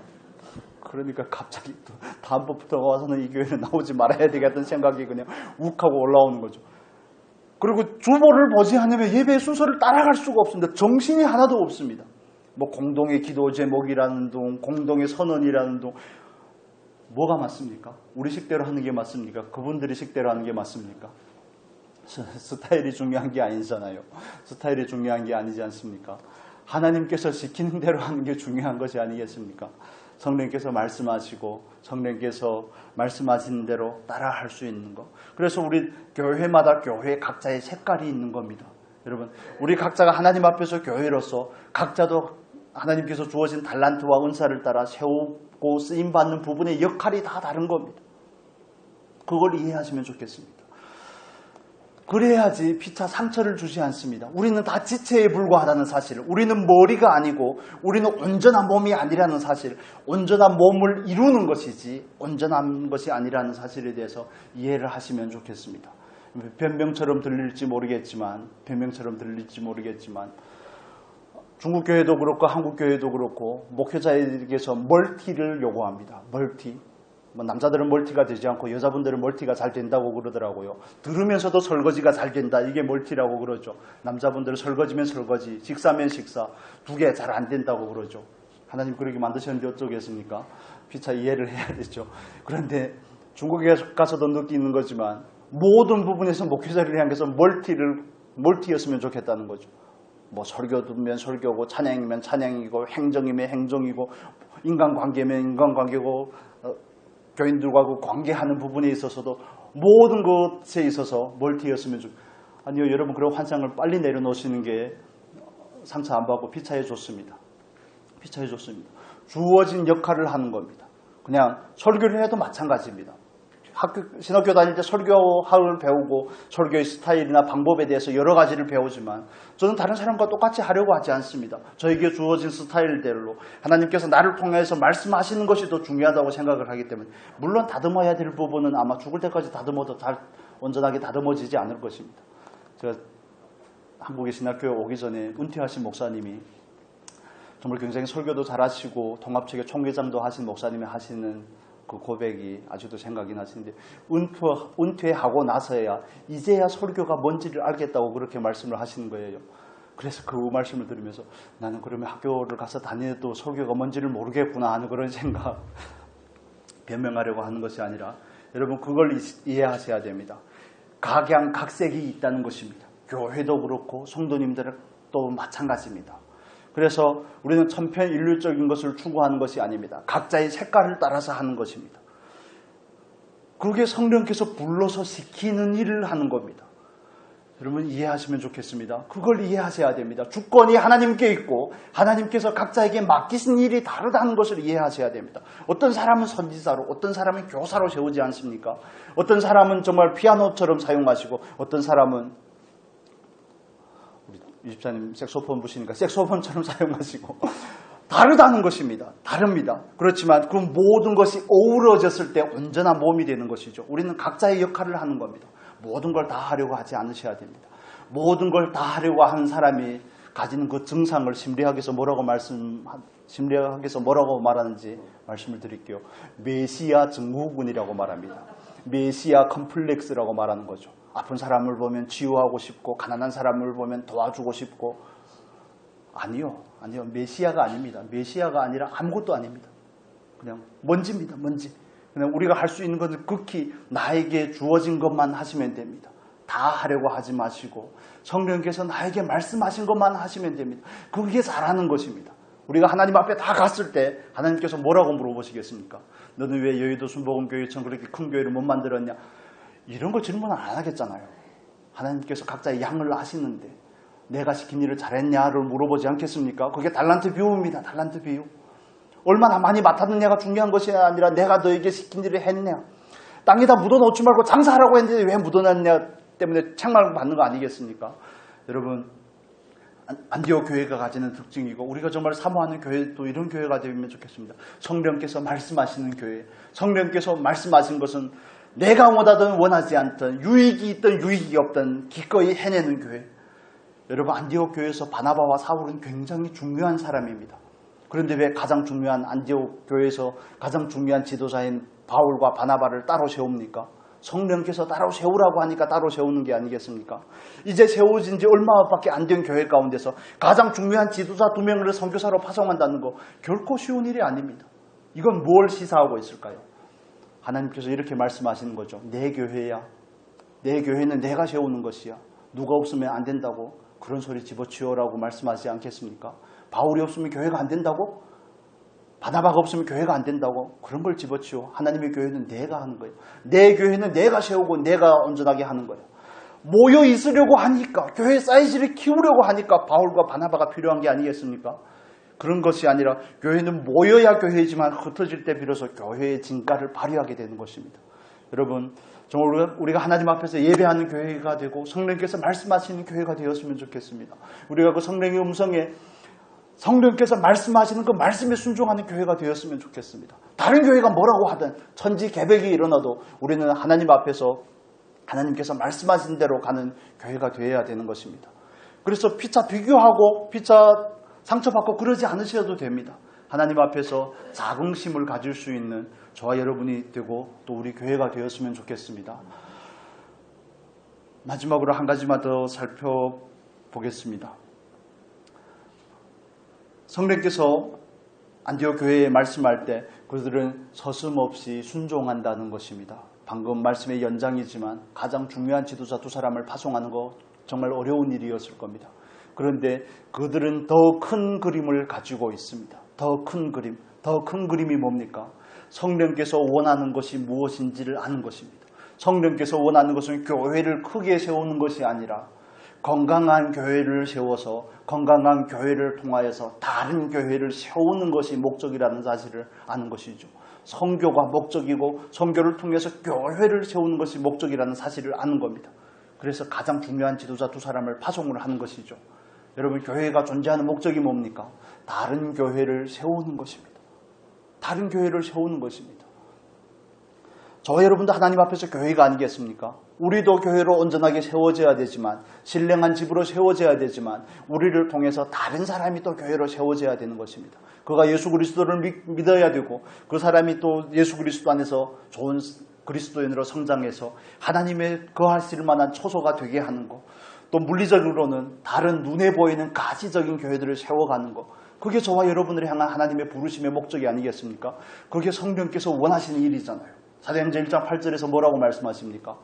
그러니까 갑자기 또 다음번부터 와서는 이 교회는 나오지 말아야 되겠다는 생각이 그냥 욱하고 올라오는 거죠. 그리고 주보를 보지 않으면 예배의 순서를 따라갈 수가 없습니다. 정신이 하나도 없습니다. 공동의 기도 제목이라는 동, 공동의 선언이라는 동 뭐가 맞습니까? 우리 식대로 하는 게 맞습니까? 그분들이 식대로 하는 게 맞습니까? 스타일이 중요한 게 아니잖아요. 스타일이 중요한 게 아니지 않습니까? 하나님께서 시키는 대로 하는 게 중요한 것이 아니겠습니까? 성령께서 말씀하시고 성령께서 말씀하시는 대로 따라할 수 있는 것. 그래서 우리 교회마다 교회 각자의 색깔이 있는 겁니다. 여러분 우리 각자가 하나님 앞에서 교회로서 각자도 하나님께서 주어진 달란트와 은사를 따라 세우고 쓰임받는 부분의 역할이 다 다른 겁니다. 그걸 이해하시면 좋겠습니다. 그래야지 피차 상처를 주지 않습니다. 우리는 다 지체에 불과하다는 사실, 우리는 머리가 아니고 우리는 온전한 몸이 아니라는 사실, 온전한 몸을 이루는 것이지 온전한 것이 아니라는 사실에 대해서 이해를 하시면 좋겠습니다. 변명처럼 들릴지 모르겠지만 중국 교회도 그렇고 한국 교회도 그렇고 목회자에게서 멀티를 요구합니다. 멀티. 남자들은 멀티가 되지 않고 여자분들은 멀티가 잘 된다고 그러더라고요. 들으면서도 설거지가 잘 된다. 이게 멀티라고 그러죠. 남자분들은 설거지면 설거지, 식사면 식사. 두 개 잘 안 된다고 그러죠. 하나님 그렇게 만드셨는데 어쩌겠습니까? 피차 이해를 해야 되죠. 그런데 중국에 가서도 느끼는 거지만 모든 부분에서 목회자를 향해서 멀티였으면 좋겠다는 거죠. 뭐 설교면 설교고 찬양이면 찬양이고 행정이면 행정이고 인간관계면 인간관계고 교인들과 관계하는 부분에 있어서도 모든 것에 있어서 멀티였으면 아니요, 여러분 그런 환상을 빨리 내려놓으시는 게 상처 안 받고 피차에 좋습니다. 피차에 좋습니다. 주어진 역할을 하는 겁니다. 그냥 설교를 해도 마찬가지입니다. 신학교 다닐 때 설교학을 배우고 설교의 스타일이나 방법에 대해서 여러 가지를 배우지만 저는 다른 사람과 똑같이 하려고 하지 않습니다. 저에게 주어진 스타일대로 하나님께서 나를 통해서 말씀하시는 것이 더 중요하다고 생각을 하기 때문에 물론 다듬어야 될 부분은 아마 죽을 때까지 다듬어도 잘 온전하게 다듬어지지 않을 것입니다. 제가 한국의 신학교에 오기 전에 은퇴하신 목사님이 정말 굉장히 설교도 잘하시고 통합체계 총회장도 하신 목사님이 하시는 그 고백이 아직도 생각이 나시는데 은퇴하고 나서야 이제야 설교가 뭔지를 알겠다고 그렇게 말씀을 하시는 거예요. 그래서 그 말씀을 들으면서 나는 그러면 학교를 가서 다녀도 설교가 뭔지를 모르겠구나 하는 그런 생각. 변명하려고 하는 것이 아니라 여러분 그걸 이해하셔야 됩니다. 각양각색이 있다는 것입니다. 교회도 그렇고 성도님들도 마찬가지입니다. 그래서 우리는 천편일률적인 것을 추구하는 것이 아닙니다. 각자의 색깔을 따라서 하는 것입니다. 그게 성령께서 불러서 시키는 일을 하는 겁니다. 여러분 이해하시면 좋겠습니다. 그걸 이해하셔야 됩니다. 주권이 하나님께 있고 하나님께서 각자에게 맡기신 일이 다르다는 것을 이해하셔야 됩니다. 어떤 사람은 선지자로, 어떤 사람은 교사로 세우지 않습니까? 어떤 사람은 정말 피아노처럼 사용하시고 어떤 사람은 유집사님 색소폰 부시니까 색소폰처럼 사용하시고 다르다는 것입니다. 다릅니다. 그렇지만 그 모든 것이 어우러졌을 때 온전한 몸이 되는 것이죠. 우리는 각자의 역할을 하는 겁니다. 모든 걸 다 하려고 하지 않으셔야 됩니다. 모든 걸 다 하려고 하는 사람이 가지는 그 증상을 심리학에서 뭐라고 말하는지 말씀을 드릴게요. 메시아 증후군이라고 말합니다. 메시아 컴플렉스라고 말하는 거죠. 아픈 사람을 보면 치유하고 싶고 가난한 사람을 보면 도와주고 싶고 아니요. 메시아가 아닙니다. 메시아가 아니라 아무것도 아닙니다. 그냥 먼지입니다. 먼지. 그냥 우리가 할 수 있는 것은 극히 나에게 주어진 것만 하시면 됩니다. 다 하려고 하지 마시고 성령께서 나에게 말씀하신 것만 하시면 됩니다. 그게 잘하는 것입니다. 우리가 하나님 앞에 다 갔을 때 하나님께서 뭐라고 물어보시겠습니까? 너는 왜 여의도 순복음교회처럼 그렇게 큰 교회를 못 만들었냐? 이런 거 질문 안 하겠잖아요. 하나님께서 각자의 양을 아시는데 내가 시킨 일을 잘했냐를 물어보지 않겠습니까? 그게 달란트 비유입니다. 달란트 비유. 얼마나 많이 맡았느냐가 중요한 것이 아니라 내가 너에게 시킨 일을 했냐. 땅에다 묻어놓지 말고 장사하라고 했는데 왜 묻어놨냐 때문에 책망을 받는 거 아니겠습니까? 여러분 안디옥 교회가 가지는 특징이고 우리가 정말 사모하는 교회도 이런 교회가 되면 좋겠습니다. 성령께서 말씀하시는 교회. 성령께서 말씀하신 것은 내가 원하든 원하지 않든 유익이 있든 유익이 없든 기꺼이 해내는 교회. 여러분 안디옥 교회에서 바나바와 사울은 굉장히 중요한 사람입니다. 그런데 왜 가장 중요한 안디옥 교회에서 가장 중요한 지도자인 바울과 바나바를 따로 세웁니까? 성령께서 따로 세우라고 하니까 따로 세우는 게 아니겠습니까? 이제 세워진 지 얼마밖에 안 된 교회 가운데서 가장 중요한 지도자 2명을 선교사로 파송한다는 거 결코 쉬운 일이 아닙니다. 이건 뭘 시사하고 있을까요? 하나님께서 이렇게 말씀하시는 거죠. 내 교회야. 내 교회는 내가 세우는 것이야. 누가 없으면 안 된다고 그런 소리 집어치워라고 말씀하지 않겠습니까? 바울이 없으면 교회가 안 된다고? 바나바가 없으면 교회가 안 된다고? 그런 걸 집어치워. 하나님의 교회는 내가 하는 거예요. 내 교회는 내가 세우고 내가 온전하게 하는 거예요. 모여 있으려고 하니까 교회 사이즈를 키우려고 하니까 바울과 바나바가 필요한 게 아니겠습니까? 그런 것이 아니라 교회는 모여야 교회지만 흩어질 때 비로소 교회의 진가를 발휘하게 되는 것입니다. 여러분 정말 우리가 하나님 앞에서 예배하는 교회가 되고 성령께서 말씀하시는 교회가 되었으면 좋겠습니다. 우리가 그 성령의 음성에 성령께서 말씀하시는 그 말씀에 순종하는 교회가 되었으면 좋겠습니다. 다른 교회가 뭐라고 하든 천지개벽이 일어나도 우리는 하나님 앞에서 하나님께서 말씀하신 대로 가는 교회가 되어야 되는 것입니다. 그래서 피차 비교하고 피차 상처받고 그러지 않으셔도 됩니다. 하나님 앞에서 자긍심을 가질 수 있는 저와 여러분이 되고 또 우리 교회가 되었으면 좋겠습니다. 마지막으로 한 가지만 더 살펴보겠습니다. 성령께서 안디옥 교회에 말씀할 때 그들은 서슴없이 순종한다는 것입니다. 방금 말씀의 연장이지만 가장 중요한 지도자 두 사람을 파송하는 거 정말 어려운 일이었을 겁니다. 그런데 그들은 더 큰 그림을 가지고 있습니다. 더 큰 그림. 더 큰 그림이 뭡니까? 성령께서 원하는 것이 무엇인지를 아는 것입니다. 성령께서 원하는 것은 교회를 크게 세우는 것이 아니라 건강한 교회를 세워서 건강한 교회를 통하여서 다른 교회를 세우는 것이 목적이라는 사실을 아는 것이죠. 선교가 목적이고 선교를 통해서 교회를 세우는 것이 목적이라는 사실을 아는 겁니다. 그래서 가장 중요한 지도자 두 사람을 파송을 하는 것이죠. 여러분, 교회가 존재하는 목적이 뭡니까? 다른 교회를 세우는 것입니다. 다른 교회를 세우는 것입니다. 저와 여러분도 하나님 앞에서 교회가 아니겠습니까? 우리도 교회로 온전하게 세워져야 되지만, 신령한 집으로 세워져야 되지만, 우리를 통해서 다른 사람이 또 교회로 세워져야 되는 것입니다. 그가 예수 그리스도를 믿어야 되고, 그 사람이 또 예수 그리스도 안에서 좋은 그리스도인으로 성장해서 하나님의 거하실 만한 초소가 되게 하는 것, 또 물리적으로는 다른 눈에 보이는 가시적인 교회들을 세워가는 것, 그게 저와 여러분을 향한 하나님의 부르심의 목적이 아니겠습니까? 그게 성령께서 원하시는 일이잖아요. 사도행전 1장 8절에서 뭐라고 말씀하십니까?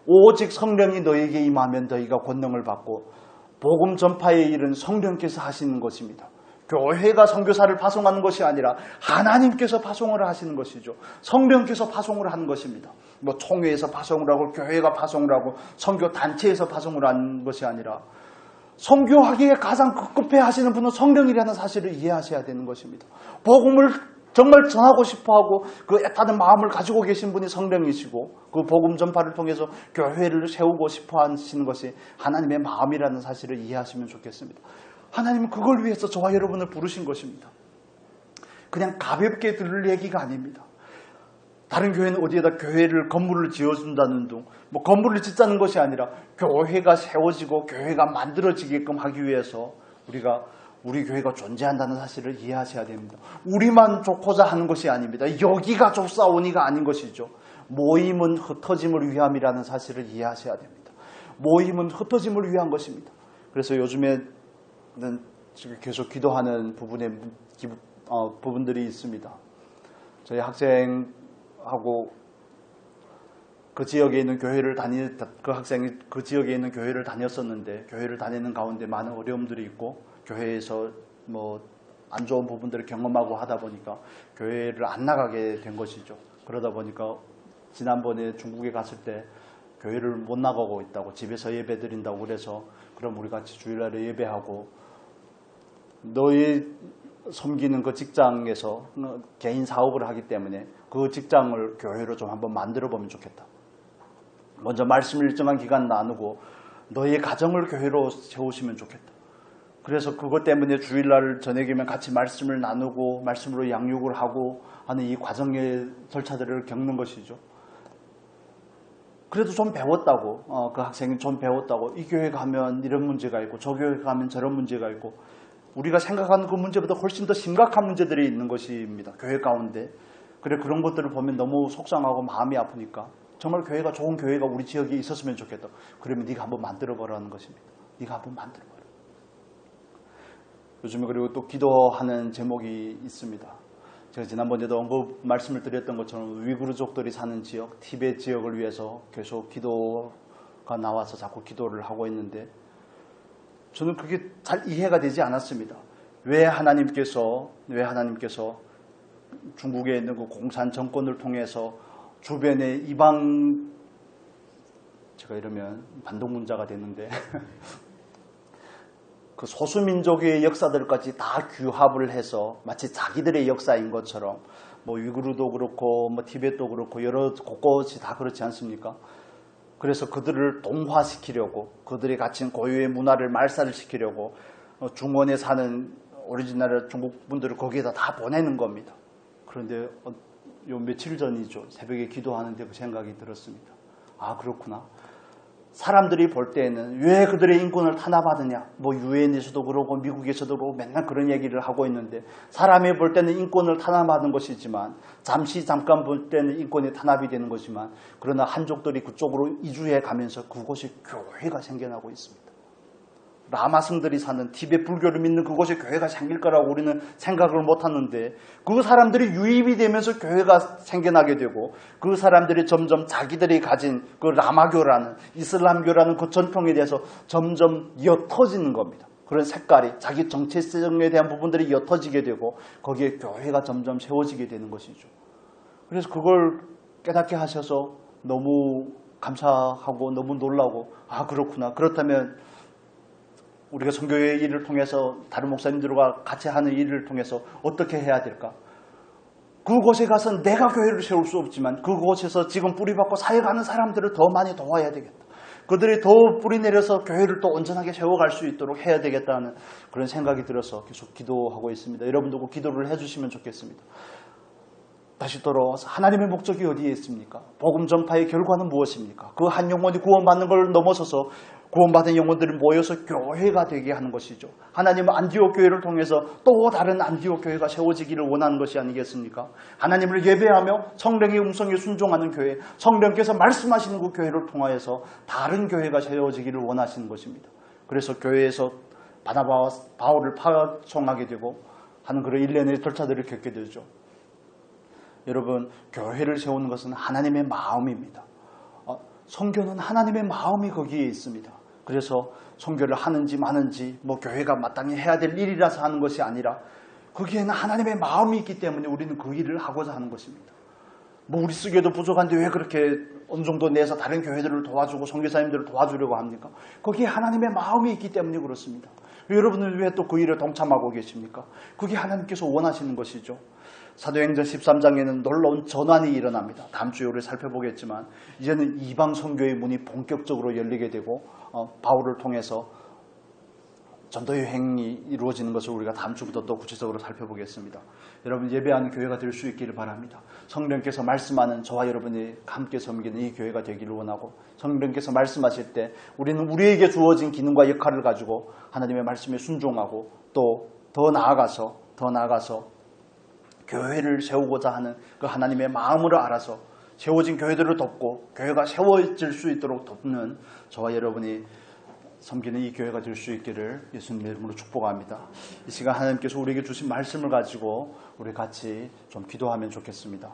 오직 성령이 너에게 임하면 너희가 권능을 받고 복음 전파의 일은 성령께서 하시는 것입니다. 교회가 선교사를 파송하는 것이 아니라 하나님께서 파송을 하시는 것이죠. 성령께서 파송을 하는 것입니다. 뭐 총회에서 파송을 하고 교회가 파송을 하고 선교 단체에서 파송을 하는 것이 아니라 선교하기에 가장 급급해 하시는 분은 성령이라는 사실을 이해하셔야 되는 것입니다. 복음을 정말 전하고 싶어하고 그 애타는 마음을 가지고 계신 분이 성령이시고 그 복음 전파를 통해서 교회를 세우고 싶어 하시는 것이 하나님의 마음이라는 사실을 이해하시면 좋겠습니다. 하나님은 그걸 위해서 저와 여러분을 부르신 것입니다. 그냥 가볍게 들을 얘기가 아닙니다. 다른 교회는 어디에다 교회를 건물을 지어준다는 둥, 뭐 건물을 짓자는 것이 아니라 교회가 세워지고 교회가 만들어지게끔 하기 위해서 우리 교회가 존재한다는 사실을 이해하셔야 됩니다. 우리만 좋고자 하는 것이 아닙니다. 여기가 좋사오니가 아닌 것이죠. 모임은 흩어짐을 위함이라는 사실을 이해하셔야 됩니다. 모임은 흩어짐을 위한 것입니다. 그래서 요즘에는 지금 계속 기도하는 부분들이 있습니다. 저희 학생하고 그 지역에 있는 그 학생이 그 지역에 있는 교회를 다녔었는데 교회를 다니는 가운데 많은 어려움들이 있고 교회에서 뭐 안 좋은 부분들을 경험하고 하다 보니까 교회를 안 나가게 된 것이죠. 그러다 보니까 지난번에 중국에 갔을 때 교회를 못 나가고 있다고, 집에서 예배 드린다고 그래서 그럼 우리 같이 주일날에 예배하고 너희 섬기는 그 직장에서 개인 사업을 하기 때문에 그 직장을 교회로 좀 한번 만들어 보면 좋겠다. 먼저 말씀을 일정한 기간 나누고 너희 가정을 교회로 세우시면 좋겠다. 그래서 그것 때문에 주일날 저녁이면 같이 말씀을 나누고 말씀으로 양육을 하고 하는 이 과정의 절차들을 겪는 것이죠. 그래도 좀 배웠다고, 그 학생이 좀 배웠다고, 이 교회 가면 이런 문제가 있고 저 교회 가면 저런 문제가 있고 우리가 생각하는 그 문제보다 훨씬 더 심각한 문제들이 있는 것입니다. 교회 가운데. 그런 것들을 보면 너무 속상하고 마음이 아프니까 정말 교회가 좋은 교회가 우리 지역에 있었으면 좋겠다. 그러면 네가 한번 만들어보라는 것입니다. 네가 한번 만들어봐라. 요즘에 그리고 또 기도하는 제목이 있습니다. 제가 지난번에도 말씀을 드렸던 것처럼 위구르족들이 사는 지역, 티베트 지역을 위해서 계속 기도가 나와서 자꾸 기도를 하고 있는데 저는 그게 잘 이해가 되지 않았습니다. 왜 하나님께서 중국에 있는 그 공산 정권을 통해서 주변의 이방, 제가 이러면 반동문자가 되는데 그 소수민족의 역사들까지 다 규합을 해서 마치 자기들의 역사인 것처럼 뭐 위구르도 그렇고 뭐 티베트도 그렇고 여러 곳곳이 다 그렇지 않습니까? 그래서 그들을 동화시키려고 그들이 갖춘 고유의 문화를 말살을 시키려고 중원에 사는 오리지널 중국 분들을 거기에다 다 보내는 겁니다. 그런데 요 며칠 전이죠. 새벽에 기도하는데 그 생각이 들었습니다. 아, 그렇구나. 사람들이 볼 때에는 왜 그들의 인권을 탄압하느냐, 뭐 유엔에서도 그러고 미국에서도 그러고 맨날 그런 얘기를 하고 있는데 사람이 볼 때는 인권을 탄압하는 것이지만 잠깐 볼 때는 인권이 탄압이 되는 것이지만 그러나 한족들이 그쪽으로 이주해 가면서 그곳이 교회가 생겨나고 있습니다. 라마승들이 사는 티베트 불교를 믿는 그곳에 교회가 생길 거라고 우리는 생각을 못하는데 그 사람들이 유입이 되면서 교회가 생겨나게 되고 그 사람들이 점점 자기들이 가진 그 라마교라는 이슬람교라는 그 전통에 대해서 점점 옅어지는 겁니다. 그런 색깔이 자기 정체성에 대한 부분들이 옅어지게 되고 거기에 교회가 점점 세워지게 되는 것이죠. 그래서 그걸 깨닫게 하셔서 너무 감사하고 너무 놀라고 아 그렇구나. 그렇다면 우리가 선교회 일을 통해서 다른 목사님들과 같이 하는 일을 통해서 어떻게 해야 될까? 그곳에 가서 내가 교회를 세울 수 없지만 그곳에서 지금 뿌리박고 사역하는 사람들을 더 많이 도와야 되겠다. 그들이 더 뿌리내려서 교회를 또 온전하게 세워갈 수 있도록 해야 되겠다는 그런 생각이 들어서 계속 기도하고 있습니다. 여러분도 꼭 기도를 해주시면 좋겠습니다. 다시 돌아와서 하나님의 목적이 어디에 있습니까? 복음 전파의 결과는 무엇입니까? 그 한 영혼이 구원받는 걸 넘어서서 구원받은 영혼들이 모여서 교회가 되게 하는 것이죠. 하나님은 안디옥 교회를 통해서 또 다른 안디옥 교회가 세워지기를 원하는 것이 아니겠습니까? 하나님을 예배하며 성령의 음성에 순종하는 교회, 성령께서 말씀하시는 그 교회를 통하여서 다른 교회가 세워지기를 원하시는 것입니다. 그래서 교회에서 바나바와 바울을 파송하게 되고 하는 그런 일련의 절차들을 겪게 되죠. 여러분, 교회를 세우는 것은 하나님의 마음입니다. 선교는 하나님의 마음이 거기에 있습니다. 그래서 선교를 하는지 마는지 교회가 마땅히 해야 될 일이라서 하는 것이 아니라 거기에는 하나님의 마음이 있기 때문에 우리는 그 일을 하고자 하는 것입니다. 우리 쓰기에도 부족한데 왜 그렇게 어느 정도 내서 다른 교회들을 도와주고 선교사님들을 도와주려고 합니까? 거기에 하나님의 마음이 있기 때문에 그렇습니다. 여러분은 왜 또 그 일에 동참하고 계십니까? 그게 하나님께서 원하시는 것이죠. 사도행전 13장에는 놀라운 전환이 일어납니다. 다음 주에 우리 살펴보겠지만 이제는 이방 선교의 문이 본격적으로 열리게 되고 바울을 통해서 전도 여행이 이루어지는 것을 우리가 다음 주부터 또 구체적으로 살펴보겠습니다. 여러분 예배하는 교회가 될 수 있기를 바랍니다. 성령께서 말씀하는 저와 여러분이 함께 섬기는 이 교회가 되기를 원하고 성령께서 말씀하실 때 우리는 우리에게 주어진 기능과 역할을 가지고 하나님의 말씀에 순종하고 또 더 나아가서 교회를 세우고자 하는 그 하나님의 마음으로 알아서 세워진 교회들을 돕고 교회가 세워질 수 있도록 돕는 저와 여러분이 섬기는 이 교회가 될 수 있기를 예수님의 이름으로 축복합니다. 이 시간 하나님께서 우리에게 주신 말씀을 가지고 우리 같이 좀 기도하면 좋겠습니다.